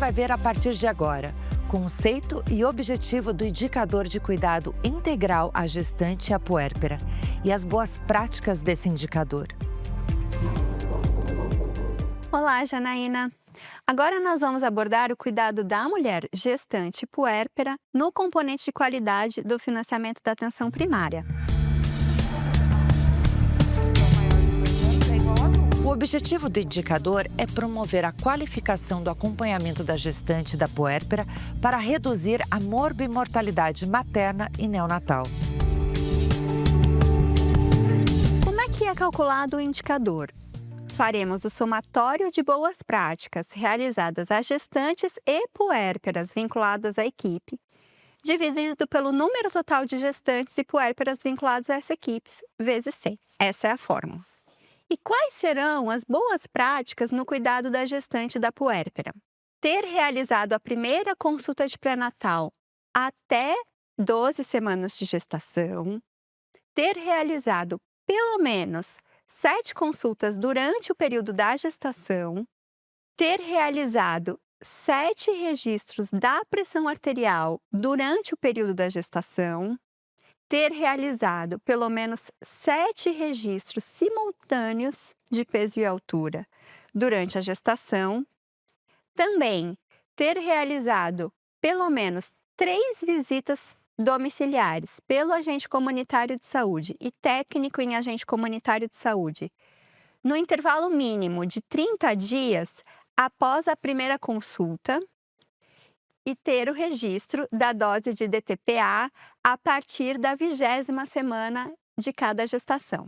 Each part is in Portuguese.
vai ver a partir de agora: conceito e objetivo do indicador de cuidado integral à gestante e à puérpera e as boas práticas desse indicador. Olá, Janaína! Agora nós vamos abordar o cuidado da mulher gestante e puérpera no componente de qualidade do financiamento da atenção primária. O objetivo do indicador é promover a qualificação do acompanhamento da gestante e da puérpera para reduzir a morbimortalidade materna e neonatal. Como é que é calculado o indicador? Faremos o somatório de boas práticas realizadas a gestantes e puérperas vinculadas à equipe, dividido pelo número total de gestantes e puérperas vinculados a essa equipe, vezes 100. Essa é a fórmula. E quais serão as boas práticas no cuidado da gestante e da puérpera? Ter realizado a primeira consulta de pré-natal até 12 semanas de gestação, ter realizado pelo menos 7 consultas durante o período da gestação, ter realizado 7 registros da pressão arterial durante o período da gestação, ter realizado pelo menos 7 registros simultâneos de peso e altura durante a gestação, também ter realizado pelo menos 3 visitas domiciliares pelo agente comunitário de saúde e técnico em agente comunitário de saúde, no intervalo mínimo de 30 dias após a primeira consulta, e ter o registro da dose de DTPA a partir da 20ª semana de cada gestação.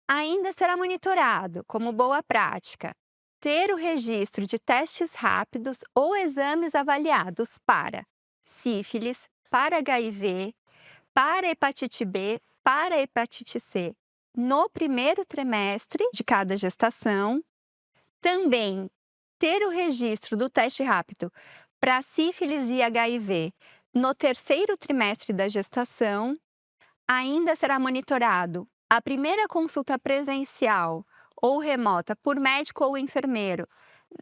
Ainda será monitorado, como boa prática, ter o registro de testes rápidos ou exames avaliados para sífilis, para HIV, para hepatite B, para hepatite C, no primeiro trimestre de cada gestação. Também ter o registro do teste rápido para sífilis e HIV no terceiro trimestre da gestação. Ainda será monitorado a primeira consulta presencial ou remota por médico ou enfermeiro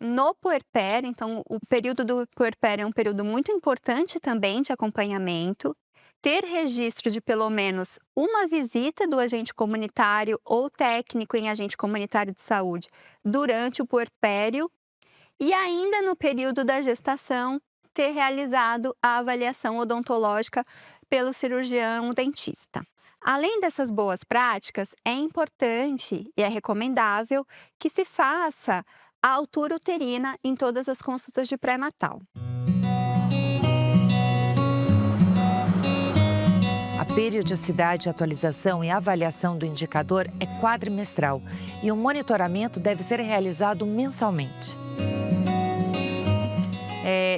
no puerpério. Então, o período do puerpério é um período muito importante também de acompanhamento. Ter registro de pelo menos uma visita do agente comunitário ou técnico em agente comunitário de saúde durante o puerpério. E ainda no período da gestação, ter realizado a avaliação odontológica pelo cirurgião dentista. Além dessas boas práticas, é importante e é recomendável que se faça a altura uterina em todas as consultas de pré-natal. A periodicidade, atualização e avaliação do indicador é quadrimestral e o monitoramento deve ser realizado mensalmente.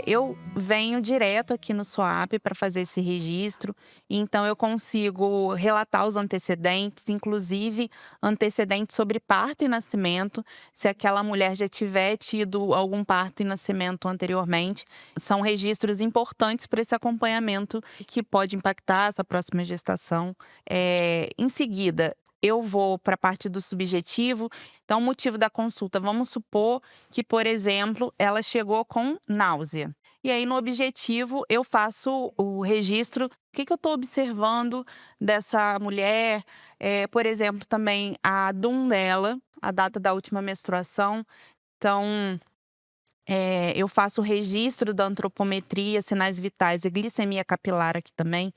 Eu venho direto aqui no SUAP para fazer esse registro, então eu consigo relatar os antecedentes, inclusive antecedentes sobre parto e nascimento, se aquela mulher já tiver tido algum parto e nascimento anteriormente. São registros importantes para esse acompanhamento que pode impactar essa próxima gestação. Em seguida, eu vou para a parte do subjetivo. Então, o motivo da consulta, vamos supor que, por exemplo, ela chegou com náusea. E aí, no objetivo, eu faço o registro. O que eu estou observando dessa mulher? Por exemplo, também a DUM dela, a data da última menstruação. Então, eu faço o registro da antropometria, sinais vitais e glicemia capilar aqui também.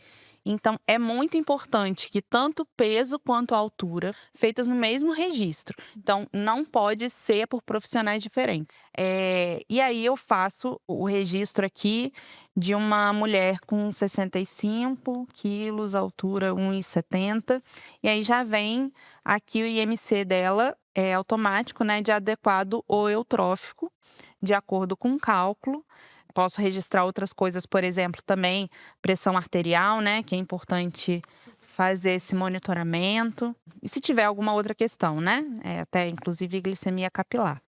Então, é muito importante que tanto o peso quanto a altura feitas no mesmo registro. Então, não pode ser por profissionais diferentes. E aí eu faço o registro aqui de uma mulher com 65 quilos, altura 1,70. E aí já vem aqui o IMC dela, é automático, né, de adequado ou eutrófico, de acordo com o cálculo. Posso registrar outras coisas, por exemplo, também pressão arterial, né, que é importante fazer esse monitoramento. E se tiver alguma outra questão, né, até inclusive glicemia capilar.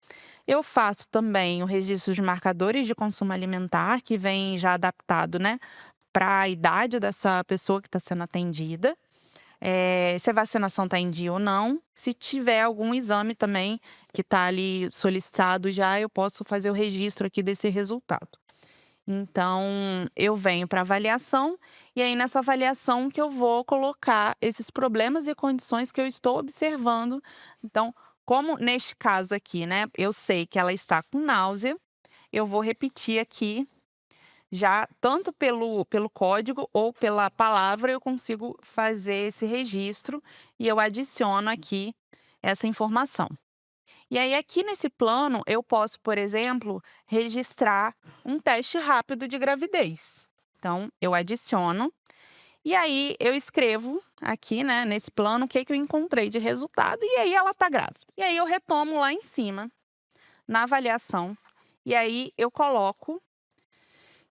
Eu faço também o registro de marcadores de consumo alimentar, que vem já adaptado, né, para a idade dessa pessoa que está sendo atendida. se a vacinação está em dia ou não. Se tiver algum exame também que está ali solicitado já, eu posso fazer o registro aqui desse resultado. Então, eu venho para avaliação, e aí nessa avaliação que eu vou colocar esses problemas e condições que eu estou observando. Então, como neste caso aqui, né, eu sei que ela está com náusea, eu vou repetir aqui, já tanto pelo código ou pela palavra, eu consigo fazer esse registro e eu adiciono aqui essa informação. E aí, aqui nesse plano, eu posso, por exemplo, registrar um teste rápido de gravidez. Então, eu adiciono, e aí eu escrevo aqui, né, nesse plano, o que que eu encontrei de resultado, e aí ela tá grávida. E aí eu retomo lá em cima, na avaliação, e aí eu coloco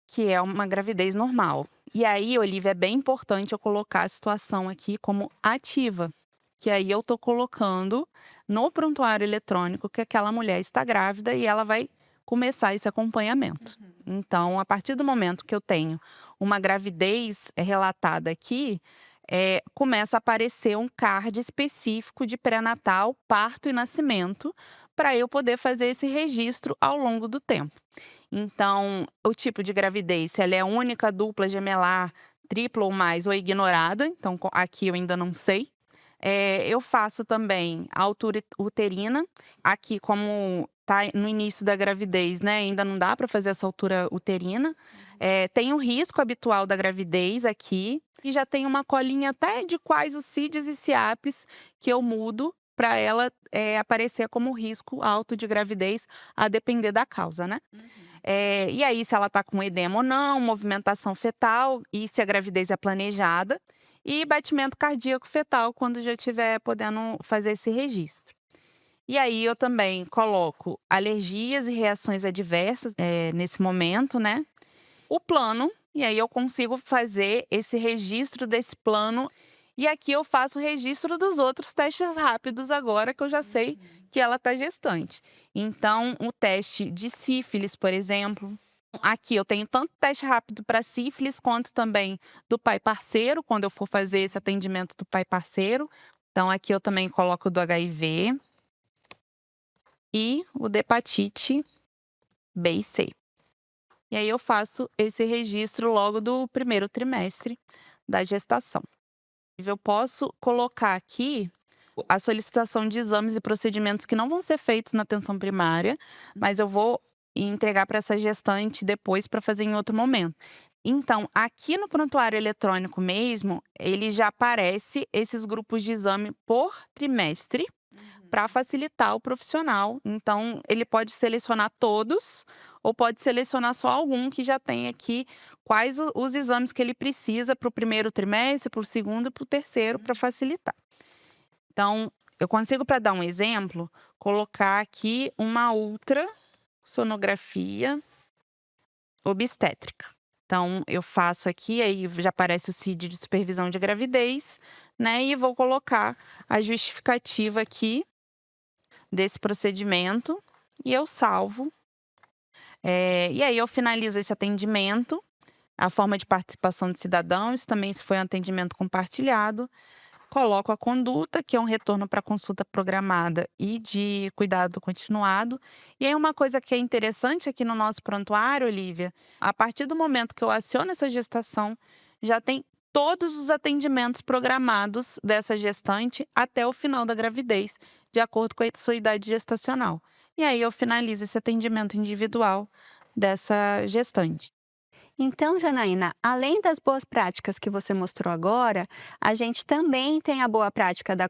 que é uma gravidez normal. E aí, Olivia, é bem importante eu colocar a situação aqui como ativa, que aí eu tô colocando no prontuário eletrônico que aquela mulher está grávida e ela vai começar esse acompanhamento. Então, a partir do momento que eu tenho uma gravidez relatada aqui, começa a aparecer um card específico de pré-natal, parto e nascimento, para eu poder fazer esse registro ao longo do tempo. Então, o tipo de gravidez, se ela é única, dupla, gemelar, tripla ou mais, ou ignorada, então aqui eu ainda não sei. Eu faço também a altura uterina. Aqui, como tá no início da gravidez, né, ainda não dá para fazer essa altura uterina. Tem o risco habitual da gravidez aqui, e já tem uma colinha até de quais os CIDs e CIAPs que eu mudo para ela aparecer como risco alto de gravidez, a depender da causa, né? E aí, se ela está com edema ou não, movimentação fetal, e se a gravidez é planejada, e batimento cardíaco fetal, quando já estiver podendo fazer esse registro. E aí, eu também coloco alergias e reações adversas nesse momento, né? O plano, e aí eu consigo fazer esse registro desse plano. E aqui eu faço o registro dos outros testes rápidos agora que eu já sei que ela está gestante. Então, o teste de sífilis, por exemplo. Aqui eu tenho tanto teste rápido para sífilis, quanto também do pai parceiro, quando eu for fazer esse atendimento do pai parceiro. Então, aqui eu também coloco o do HIV e o da hepatite B e C. E aí eu faço esse registro logo do primeiro trimestre da gestação. Eu posso colocar aqui a solicitação de exames e procedimentos que não vão ser feitos na atenção primária, mas eu vou entregar para essa gestante depois para fazer em outro momento. Então, aqui no prontuário eletrônico mesmo, ele já aparece esses grupos de exame por trimestre para facilitar o profissional. Então, ele pode selecionar todos ou pode selecionar só algum que já tem aqui quais os exames que ele precisa para o primeiro trimestre, para o segundo e para o terceiro, para facilitar. Então, eu consigo, para dar um exemplo, colocar aqui uma ultrassonografia obstétrica. Então, eu faço aqui, aí já aparece o CID de supervisão de gravidez, né? E vou colocar a justificativa aqui desse procedimento e eu salvo. E aí eu finalizo esse atendimento, a forma de participação de cidadãos, também se foi um atendimento compartilhado. Coloco a conduta, que é um retorno para consulta programada e de cuidado continuado. E aí uma coisa que é interessante aqui no nosso prontuário, Olivia, a partir do momento que eu aciono essa gestação, já tem todos os atendimentos programados dessa gestante até o final da gravidez, de acordo com a sua idade gestacional. E aí eu finalizo esse atendimento individual dessa gestante. Então, Janaína, além das boas práticas que você mostrou agora, a gente também tem a boa prática da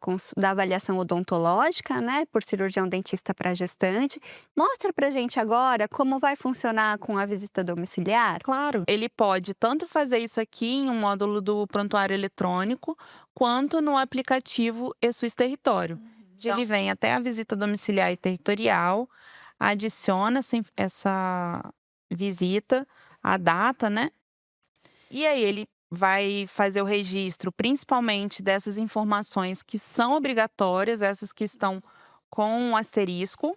avaliação odontológica, né, por cirurgião dentista para gestante. Mostra pra gente agora como vai funcionar com a visita domiciliar. Claro, ele pode tanto fazer isso aqui em um módulo do prontuário eletrônico, quanto no aplicativo eSUS Território. Ele vem até a visita domiciliar e territorial, adiciona essa visita, a data, né? E aí ele vai fazer o registro principalmente dessas informações que são obrigatórias, essas que estão com um asterisco.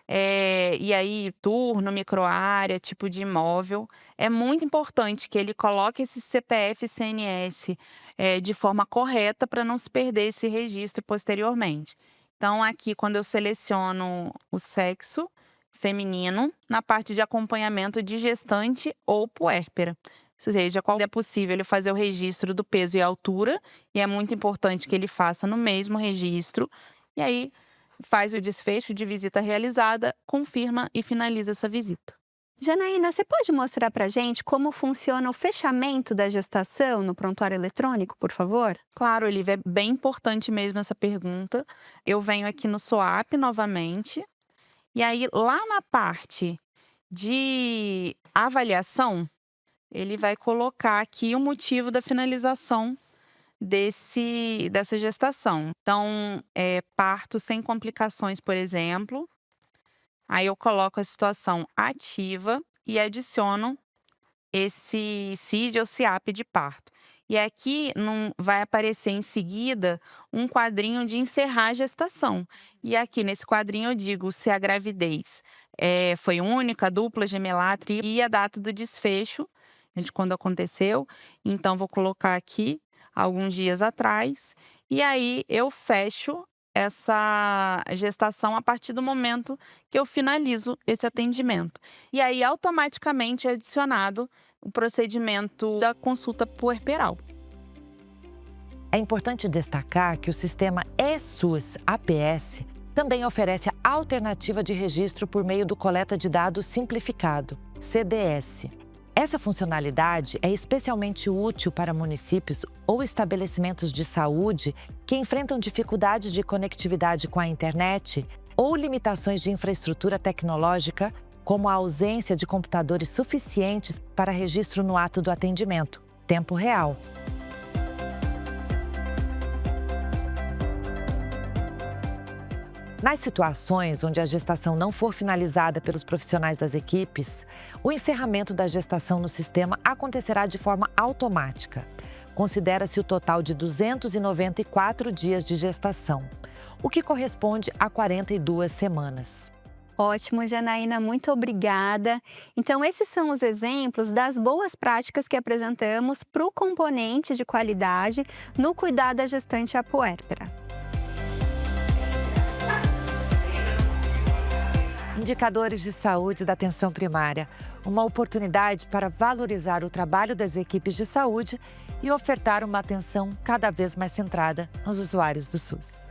E aí turno, microárea, tipo de imóvel. É muito importante que ele coloque esse CPF e CNS, de forma correta para não se perder esse registro posteriormente. Então aqui quando eu seleciono o sexo feminino, na parte de acompanhamento de gestante ou puérpera. Ou seja, qual é possível ele fazer o registro do peso e altura, e é muito importante que ele faça no mesmo registro. E aí faz o desfecho de visita realizada, confirma e finaliza essa visita. Janaína, você pode mostrar para gente como funciona o fechamento da gestação no prontuário eletrônico, por favor? Claro, Olivia, é bem importante mesmo essa pergunta. Eu venho aqui no SOAP novamente, e aí lá na parte de avaliação, ele vai colocar aqui o motivo da finalização dessa gestação. Então, parto sem complicações, por exemplo. Aí eu coloco a situação ativa e adiciono esse CID ou CIAP de parto. E aqui vai aparecer em seguida um quadrinho de encerrar a gestação. E aqui nesse quadrinho eu digo se a gravidez foi única, dupla, gemelar, tripla e a data do desfecho, de quando aconteceu. Então vou colocar aqui alguns dias atrás. E aí eu fecho essa gestação a partir do momento que eu finalizo esse atendimento. E aí automaticamente é adicionado o procedimento da consulta puerperal. É importante destacar que o sistema eSUS APS também oferece a alternativa de registro por meio do Coleta de Dados Simplificado, CDS. Essa funcionalidade é especialmente útil para municípios ou estabelecimentos de saúde que enfrentam dificuldades de conectividade com a internet ou limitações de infraestrutura tecnológica, como a ausência de computadores suficientes para registro no ato do atendimento, tempo real. Nas situações onde a gestação não for finalizada pelos profissionais das equipes, o encerramento da gestação no sistema acontecerá de forma automática. Considera-se o total de 294 dias de gestação, o que corresponde a 42 semanas. Ótimo, Janaína, muito obrigada. Então, esses são os exemplos das boas práticas que apresentamos para o componente de qualidade no cuidado da gestante puérpera. Indicadores de saúde da atenção primária, uma oportunidade para valorizar o trabalho das equipes de saúde e ofertar uma atenção cada vez mais centrada nos usuários do SUS.